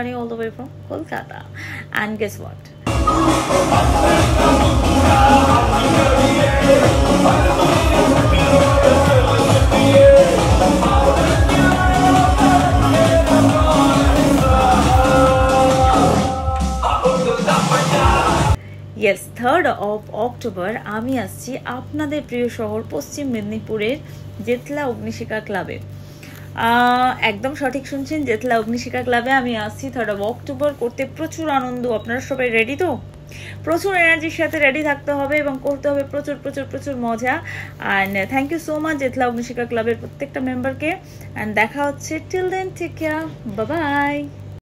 Rani all the way from Kolkata. And guess what? Yes, 3rd of October আমি আসছি আপনাদের প্রিয় শহর পশ্চিম মেদিনীপুরের জেতলা অগ্নিশিখা ক্লাবে। একদম সঠিক শুনছেন, জেতলা অগ্নিশিখা ক্লাবে আমি আসছি 3rd of October করতে প্রচুর আনন্দ। আপনারা সবাই রেডি তো? প্রচুর এনার্জির সাথে রেডি থাকতে হবে এবং করতে হবে প্রচুর প্রচুর প্রচুর মজা। And thank you so much জেতলা অগ্নিশিখা ক্লাবের প্রত্যেকটা মেম্বারকে। অ্যান্ড দেখা হচ্ছে, till then take care, bye by.